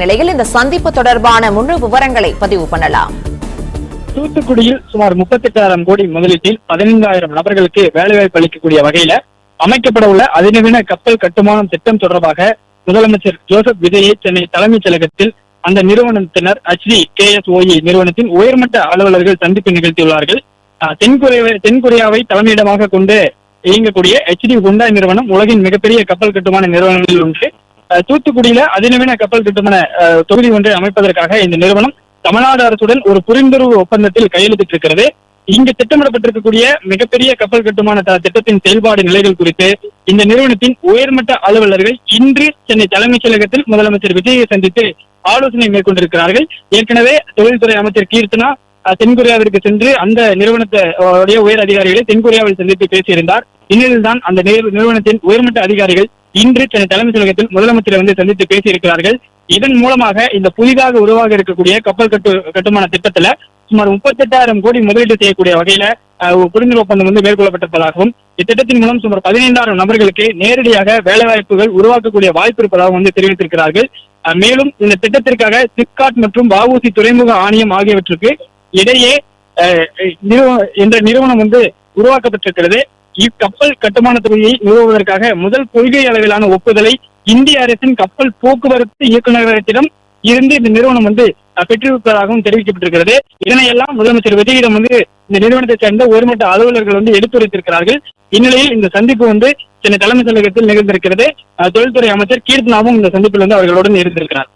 நிலையில் இந்த சந்திப்பு தொடர்பான முழு விவரங்களை பதிவு பண்ணலாம். தூத்துக்குடியில் சுமார் 38,000 கோடி முதலீட்டில் 15,000 நபர்களுக்கு வேலைவாய்ப்பு அளிக்கக்கூடிய வகையில அமைக்கப்பட உள்ள அதிநவீன கப்பல் கட்டுமானம் திட்டம் தொடர்பாக முதலமைச்சர் ஜோசப் விஜயை சென்னை தலைமைச் செயலகத்தில் அந்த நிறுவனத்தினர் HDKSOE நிறுவனத்தின் உயர்மட்ட அலுவலர்கள் சந்திப்பு நிகழ்த்தியுள்ளார்கள். தென்கொரியாவை தலைமையிடமாக கொண்டு இயங்கக்கூடிய HD ஹுண்டாய் நிறுவனம் உலகின் மிகப்பெரிய கப்பல் கட்டுமான நிறுவனங்களில் ஒன்று. தூத்துக்குடியில அதிநவீன கப்பல் கட்டுமான தொகுதி ஒன்றை அமைப்பதற்காக இந்த நிறுவனம் தமிழ்நாடு அரசுடன் ஒரு புரிந்துணர்வு ஒப்பந்தத்தில் கையெழுத்திட்டிருக்கிறது. இங்கு திட்டமிடப்பட்டிருக்கக்கூடிய மிகப்பெரிய கப்பல் கட்டுமான திட்டத்தின் செயல்பாடு நிலைகள் குறித்து இந்த நிறுவனத்தின் உயர்மட்ட அலுவலர்கள் இன்று சென்னை தலைமைச் செயலகத்தில் முதலமைச்சர் விஜயை சந்தித்து ஆலோசனை மேற்கொண்டிருக்கிறார்கள். ஏற்கனவே தொழில்துறை அமைச்சர் கீர்த்தனா தென்கொரியாவிற்கு சென்று அந்த நிறுவனத்துடைய உயர் அதிகாரிகளை தென்கொரியாவில் சந்தித்து பேசியிருந்தார். இந்நிலையில்தான் அந்த நிறுவனத்தின் உயர்மட்ட அதிகாரிகள் இன்று சென்னை தலைமைச் செயலகத்தில் முதலமைச்சரை பேசியிருக்கிறார்கள். இதன் மூலமாக இந்த புதிதாக உருவாக இருக்கக்கூடிய கப்பல் கட்டுமான திட்டத்துல சுமார் 38,000 கோடி முதலீடு செய்யக்கூடிய வகையில புரிந்துணர்வு ஒப்பந்தம் மேற்கொள்ளப்பட்டிருப்பதாகவும் இத்திட்டத்தின் மூலம் சுமார் 15,000 நபர்களுக்கு நேரடியாக வேலைவாய்ப்புகள் உருவாக்கக்கூடிய வாய்ப்பு இருப்பதாகவும் தெரிவித்திருக்கிறார்கள். மேலும் இந்த திட்டத்திற்காக சிப்காட் மற்றும் வஉசி துறைமுக ஆணையம் ஆகியவற்றுக்கு இடையே என்ற நிறுவனம் உருவாக்கப்பட்டிருக்கிறது. இக்கப்பல் கட்டுமான தொகுதியை நிறுவுவதற்காக முதல் கொள்கை அளவிலான ஒப்புதலை இந்திய அரசின் கப்பல் போக்குவரத்து இயக்குநரகத்திடம் இருந்து இந்த நிறுவனம் பெற்றிருப்பதாகவும் தெரிவிக்கப்பட்டிருக்கிறது. இதனையெல்லாம் முதலமைச்சர் விஜயிடம் இந்த நிறுவனத்தை சேர்ந்த உயர்மட்ட அலுவலர்கள் எடுத்துரைத்திருக்கிறார்கள். இந்நிலையில் இந்த சந்திப்பு சென்னை தலைமைச் செயலகத்தில் நிகழ்ந்திருக்கிறது. தொழில்துறை அமைச்சர் கீர்த்தனாவும் இந்த சந்திப்பில் அவர்களுடன் இருந்திருக்கிறார்.